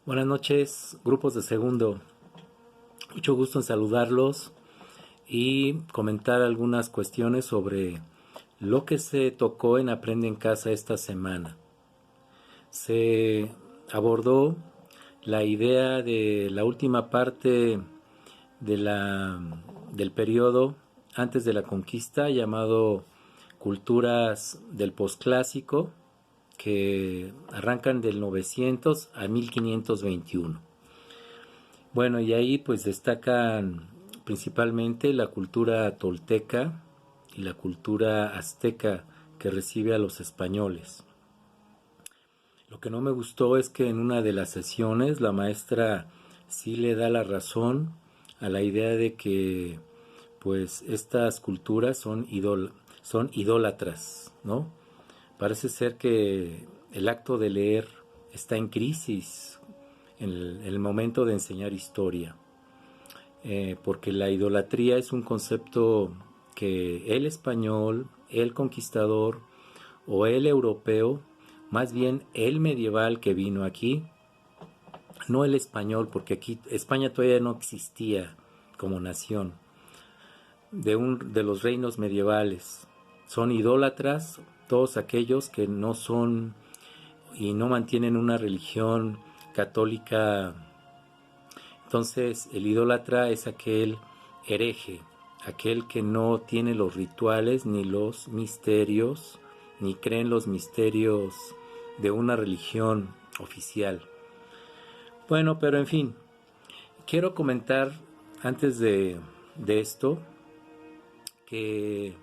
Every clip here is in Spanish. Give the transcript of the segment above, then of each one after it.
Buenas noches, grupos de segundo. Mucho gusto en saludarlos y comentar algunas cuestiones sobre lo que se tocó en Aprende en Casa esta semana. Se abordó la idea de la última parte del periodo antes de la conquista, llamado culturas del posclásico, que arrancan del 900 a 1521. Bueno, y ahí pues destacan principalmente la cultura tolteca y la cultura azteca que recibe a los españoles. Lo que no me gustó es que en una de las sesiones la maestra sí le da la razón a la idea de que pues estas culturas son idólatras, ¿no? Parece ser que el acto de leer está en crisis en el momento de enseñar historia, porque la idolatría es un concepto que el español, el conquistador o el europeo, más bien el medieval que vino aquí, no el español, porque aquí España todavía no existía como nación, de los reinos medievales. Son idólatras todos aquellos que no son y no mantienen una religión católica. Entonces el idólatra es aquel hereje, aquel que no tiene los rituales ni los misterios, ni cree en los misterios de una religión oficial. Bueno, pero en fin, quiero comentar antes de esto que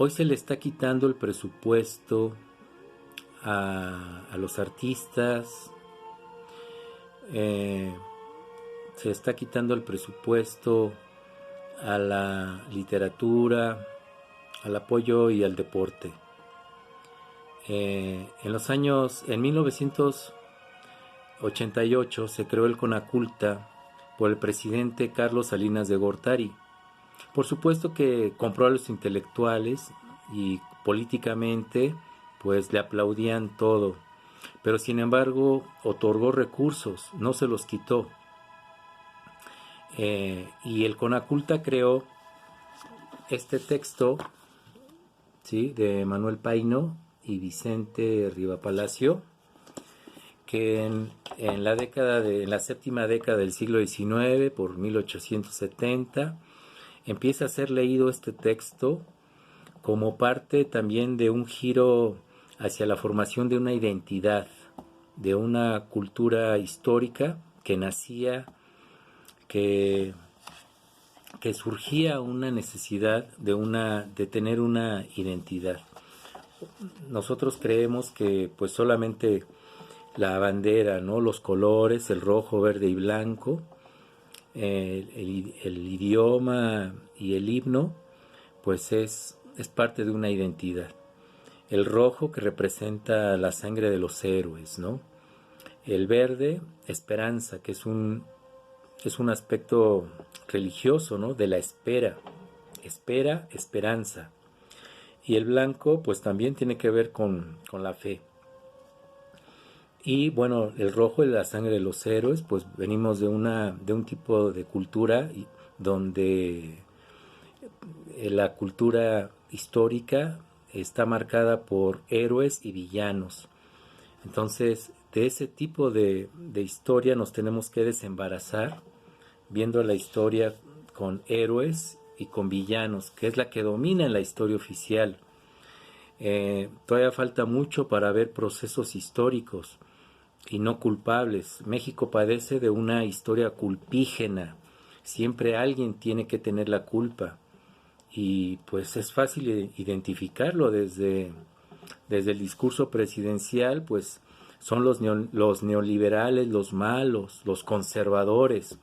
hoy se le está quitando el presupuesto a los artistas, se está quitando el presupuesto a la literatura, al apoyo y al deporte. En 1988 se creó el CONACULTA por el presidente Carlos Salinas de Gortari. Por supuesto que compró a los intelectuales y políticamente pues le aplaudían todo, pero sin embargo otorgó recursos, no se los quitó. Y el CONACULTA creó este texto, ¿sí?, de Manuel Paino y Vicente Rivapalacio, que en la séptima década del siglo XIX, por 1870, empieza a ser leído este texto como parte también de un giro hacia la formación de una identidad, de una cultura histórica que nacía, que surgía una necesidad de tener una identidad. Nosotros creemos que pues solamente la bandera, ¿no?, los colores, el rojo, verde y blanco, el idioma y el himno, pues es parte de una identidad. El rojo, que representa la sangre de los héroes, ¿no? El verde, esperanza, que es un aspecto religioso, ¿no?, de la espera, esperanza. Y el blanco pues también tiene que ver con la fe. Y bueno, el rojo es la sangre de los héroes, pues venimos de un tipo de cultura donde la cultura histórica está marcada por héroes y villanos. Entonces, de ese tipo de historia nos tenemos que desembarazar, viendo la historia con héroes y con villanos, que es la que domina en la historia oficial. Todavía falta mucho para ver procesos históricos y no culpables. México padece de una historia culpígena. Siempre alguien tiene que tener la culpa. Y pues es fácil identificarlo desde el discurso presidencial, pues son los neoliberales, los malos, los conservadores.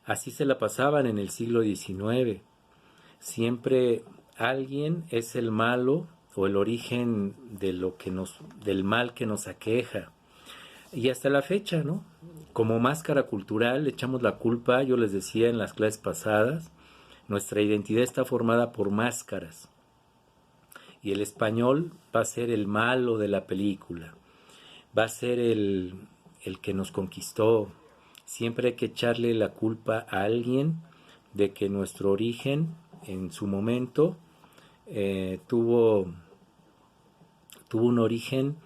Así se la pasaban en el siglo XIX. Siempre alguien es el malo o el origen del mal que nos aqueja. Y hasta la fecha, ¿no? Como máscara cultural le echamos la culpa, yo les decía en las clases pasadas, nuestra identidad está formada por máscaras. Y el español va a ser el malo de la película. Va a ser el el que nos conquistó. Siempre hay que echarle la culpa a alguien de que nuestro origen en su momento tuvo un origen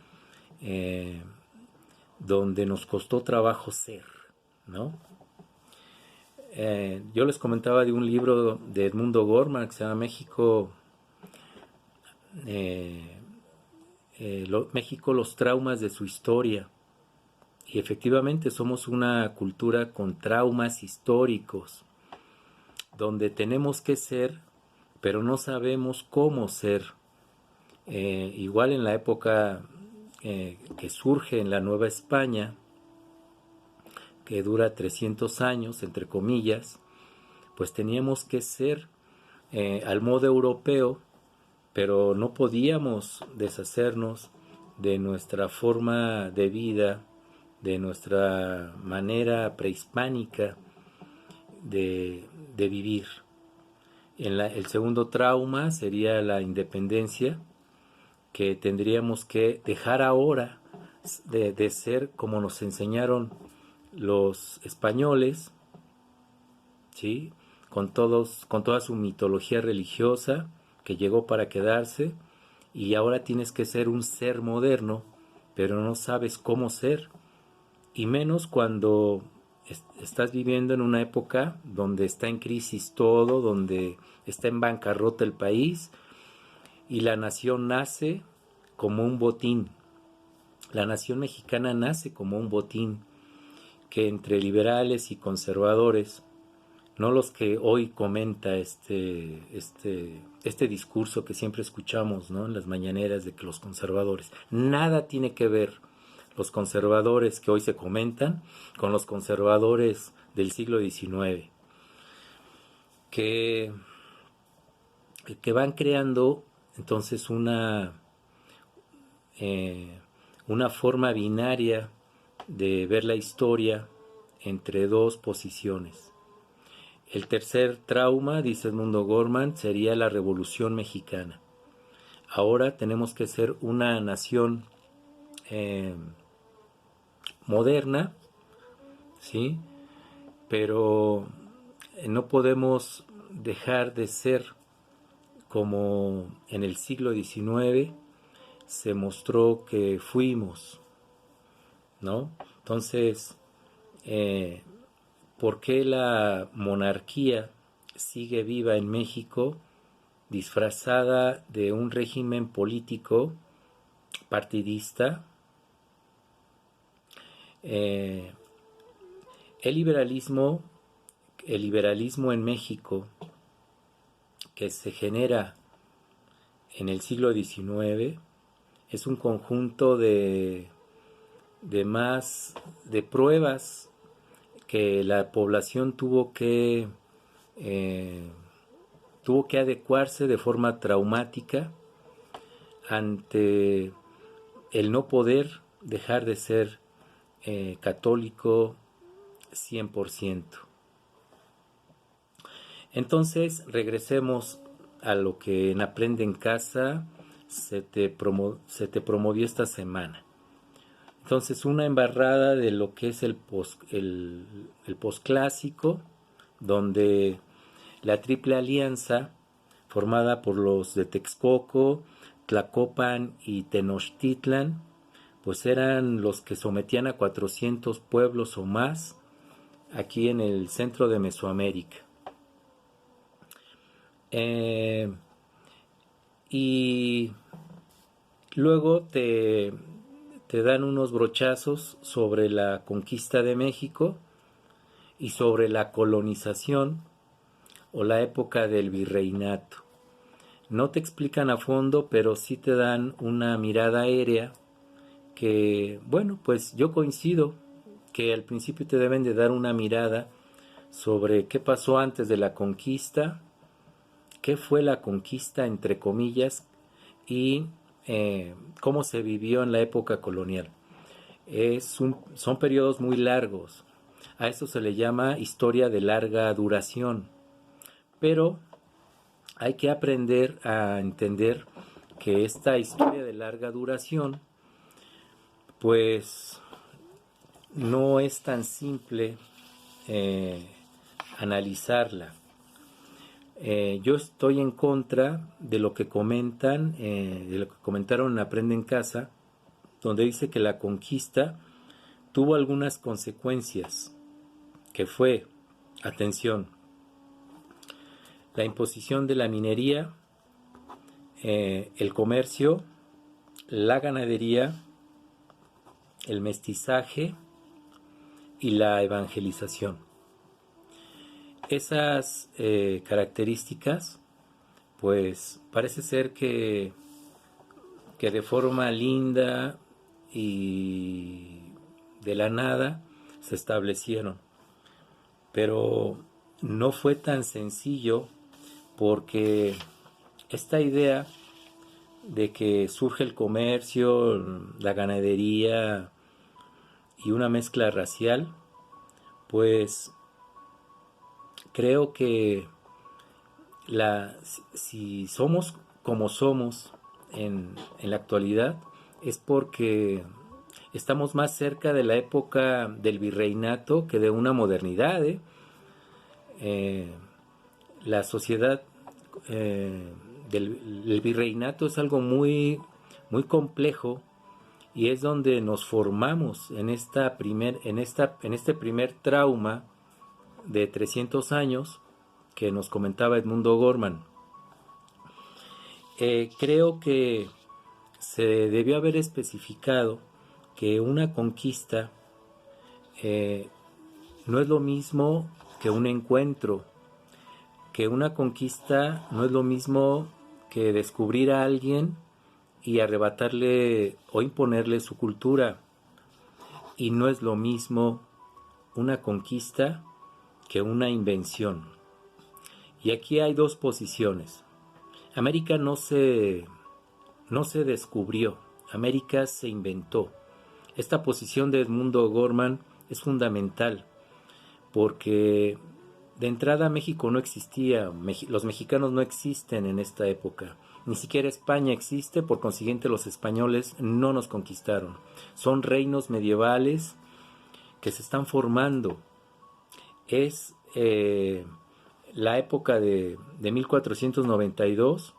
donde nos costó trabajo ser, ¿no? Yo les comentaba de un libro de Edmundo Gorman que se llama eh, México, los traumas de su historia. Y efectivamente somos una cultura con traumas históricos, donde tenemos que ser, pero no sabemos cómo ser. Igual en la época que surge en la Nueva España, que dura 300 años, entre comillas, pues teníamos que ser al modo europeo, pero no podíamos deshacernos de nuestra forma de vida, de nuestra manera prehispánica de vivir. El segundo trauma sería la independencia, que tendríamos que dejar ahora de ser como nos enseñaron los españoles, ¿sí? Con toda su mitología religiosa que llegó para quedarse, y ahora tienes que ser un ser moderno, pero no sabes cómo ser, y menos cuando estás viviendo en una época donde está en crisis todo, donde está en bancarrota el país y la nación nace como un botín. La nación mexicana nace como un botín que entre liberales y conservadores, no los que hoy comenta este discurso que siempre escuchamos, ¿no?, en las mañaneras, de que los conservadores, nada tiene que ver los conservadores que hoy se comentan con los conservadores del siglo XIX, que van creando entonces una forma binaria de ver la historia entre dos posiciones. El tercer trauma, dice Edmundo Gorman, sería la Revolución Mexicana. Ahora tenemos que ser una nación moderna, ¿sí? Pero no podemos dejar de ser como en el siglo XIX se mostró que fuimos, ¿no? Entonces, ¿por qué la monarquía sigue viva en México disfrazada de un régimen político partidista? El liberalismo en México, que se genera en el siglo XIX, es un conjunto de pruebas que la población tuvo que adecuarse de forma traumática ante el no poder dejar de ser católico 100%. Entonces, regresemos a lo que en Aprende en Casa se te promovió esta semana. Entonces, una embarrada de lo que es el posclásico, donde la Triple Alianza, formada por los de Texcoco, Tlacopan y Tenochtitlan, pues eran los que sometían a 400 pueblos o más aquí en el centro de Mesoamérica. Y luego te dan unos brochazos sobre la conquista de México y sobre la colonización o la época del virreinato. No te explican a fondo, pero sí te dan una mirada aérea que, bueno, pues yo coincido que al principio te deben de dar una mirada sobre qué pasó antes de la conquista, qué fue la conquista entre comillas y cómo se vivió en la época colonial. Son periodos muy largos. A eso se le llama historia de larga duración. Pero hay que aprender a entender que esta historia de larga duración, pues no es tan simple analizarla. Yo estoy en contra de lo que comentan, de lo que comentaron en Aprende en Casa, donde dice que la conquista tuvo algunas consecuencias, que fue, atención, la imposición de la minería, el comercio, la ganadería, el mestizaje y la evangelización. Esas características, pues parece ser que de forma linda y de la nada se establecieron. Pero no fue tan sencillo, porque esta idea de que surge el comercio, la ganadería y una mezcla racial, pues creo que si somos como somos en la actualidad, es porque estamos más cerca de la época del virreinato que de una modernidad. La sociedad del virreinato es algo muy, muy complejo, y es donde nos formamos en este primer trauma de 300 años que nos comentaba Edmundo Gorman. Creo que se debió haber especificado que una conquista no es lo mismo que un encuentro, que una conquista no es lo mismo que descubrir a alguien y arrebatarle o imponerle su cultura, y no es lo mismo una conquista que una invención. Y aquí hay dos posiciones. América no se descubrió, América se inventó. Esta posición de Edmundo Gorman es fundamental, porque de entrada México no existía, los mexicanos no existen en esta época, ni siquiera España existe, por consiguiente los españoles no nos conquistaron. Son reinos medievales que se están formando. Es la época de 1492,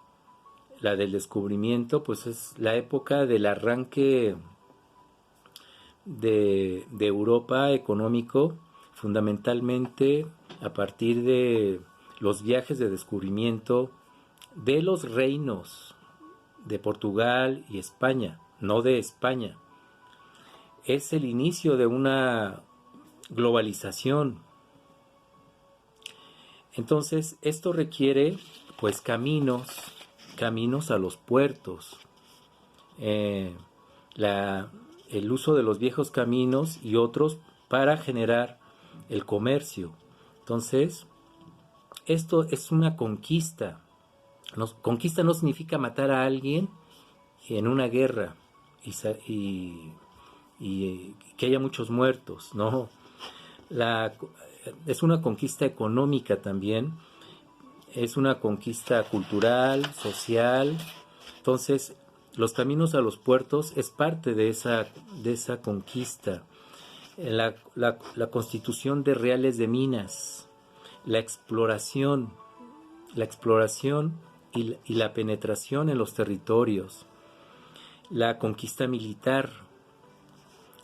la del descubrimiento, pues es la época del arranque de Europa económico, fundamentalmente a partir de los viajes de descubrimiento de los reinos de Portugal y España, no de España. Es el inicio de una globalización. Entonces, esto requiere pues caminos a los puertos, el uso de los viejos caminos y otros para generar el comercio. Entonces, esto es una conquista. Conquista no significa matar a alguien en una guerra y que haya muchos muertos, no. Es una conquista económica también, es una conquista cultural, social. Entonces, los caminos a los puertos es parte de esa conquista. La constitución de reales de minas, la exploración y la penetración en los territorios, la conquista militar,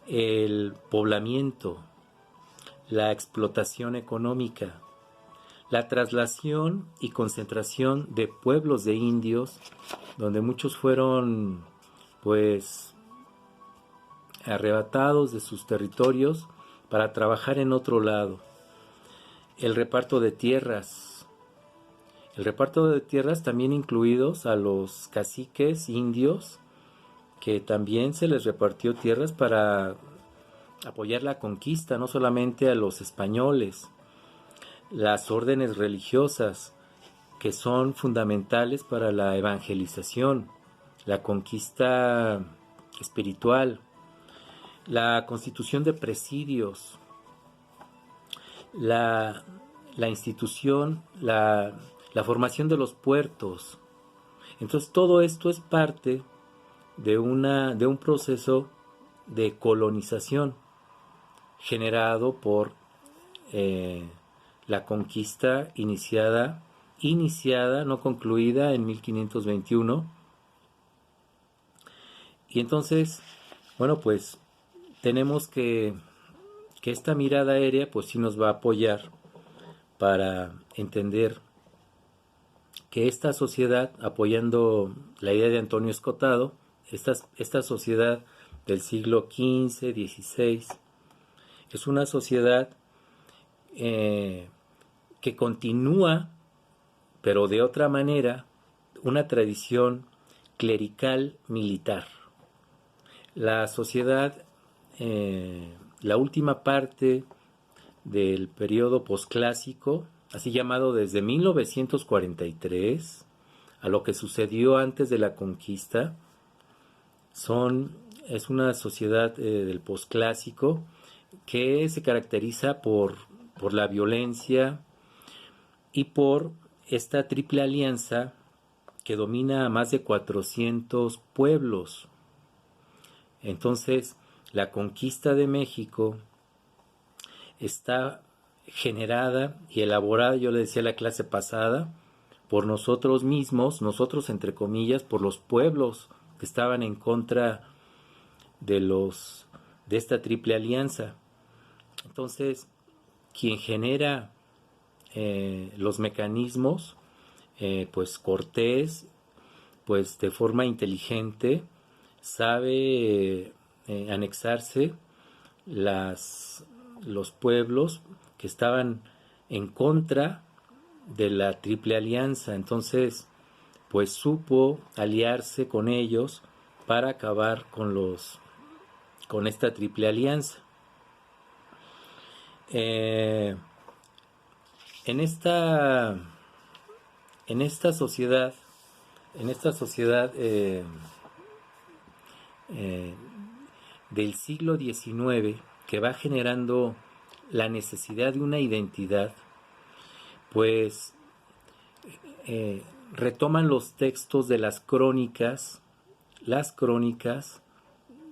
el poblamiento, la explotación económica, la traslación y concentración de pueblos de indios, donde muchos fueron pues arrebatados de sus territorios para trabajar en otro lado. El reparto de tierras también incluidos a los caciques indios, que también se les repartió tierras para apoyar la conquista, no solamente a los españoles. Las órdenes religiosas, que son fundamentales para la evangelización, la conquista espiritual, la constitución de presidios, la institución, la formación de los puertos. Entonces todo esto es parte de un proceso de colonización. generado por la conquista iniciada, no concluida en 1521. Y entonces, bueno, pues tenemos que esta mirada aérea pues sí nos va a apoyar para entender que esta sociedad, apoyando la idea de Antonio Escotado, esta sociedad del siglo XV, XVI, es una sociedad que continúa, pero de otra manera, una tradición clerical militar. La sociedad, la última parte del periodo posclásico, así llamado desde 1943 a lo que sucedió antes de la conquista, es una sociedad del posclásico que se caracteriza por la violencia y por esta triple alianza que domina a más de 400 pueblos. Entonces, la conquista de México está generada y elaborada, yo le decía a la clase pasada, por nosotros mismos, nosotros entre comillas, por los pueblos que estaban en contra de esta triple alianza. Entonces, quien genera los mecanismos, pues Cortés, pues de forma inteligente sabe anexarse los pueblos que estaban en contra de la triple alianza. Entonces pues supo aliarse con ellos para acabar con esta triple alianza. En esta sociedad del siglo XIX, que va generando la necesidad de una identidad, pues retoman los textos de las crónicas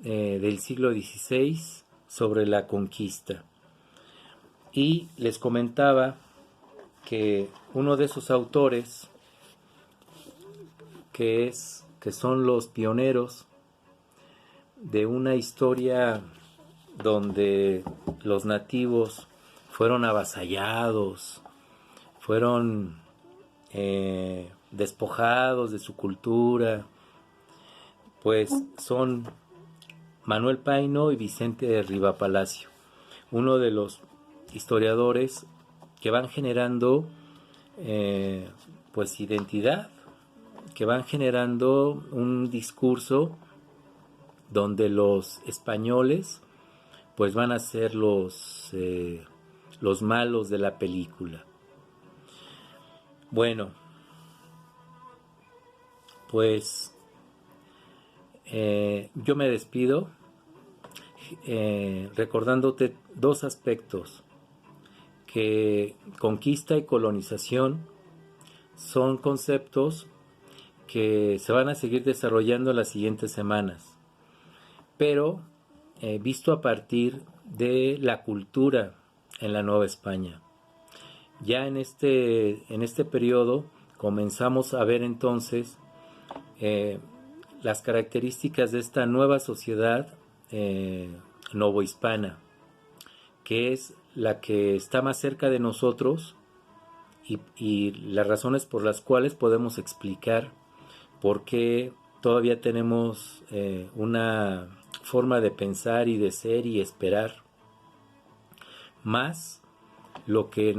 del siglo XVI sobre la conquista. Y les comentaba que uno de esos autores, que son los pioneros de una historia donde los nativos fueron avasallados, fueron despojados de su cultura, pues son Manuel Paino y Vicente Rivapalacio, uno de los historiadores que van generando pues identidad, que van generando un discurso donde los españoles pues van a ser los malos de la película. Bueno, pues yo me despido recordándote dos aspectos: que conquista y colonización son conceptos que se van a seguir desarrollando en las siguientes semanas, pero visto a partir de la cultura en la Nueva España. Ya en este periodo comenzamos a ver entonces las características de esta nueva sociedad novohispana, que es la que está más cerca de nosotros y las razones por las cuales podemos explicar por qué todavía tenemos una forma de pensar y de ser y esperar más lo que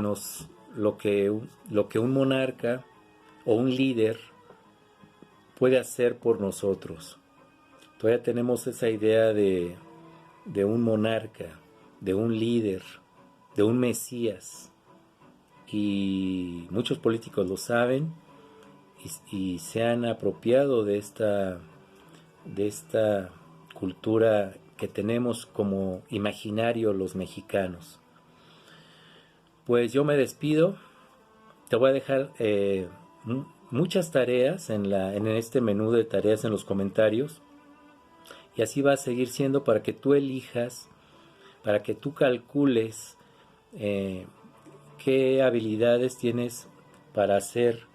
un monarca o un líder puede hacer por nosotros. Todavía tenemos esa idea de un monarca, de un líder, de un mesías, y muchos políticos lo saben y se han apropiado de esta cultura que tenemos como imaginario los mexicanos. Pues yo me despido, te voy a dejar muchas tareas en este menú de tareas en los comentarios, y así va a seguir siendo para que tú elijas para que tú calcules qué habilidades tienes para hacer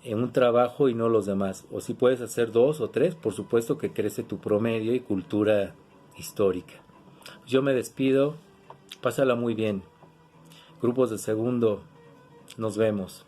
un trabajo y no los demás. O si puedes hacer 2 o 3, por supuesto que crece tu promedio y cultura histórica. Yo me despido, pásala muy bien. Grupos de segundo, nos vemos.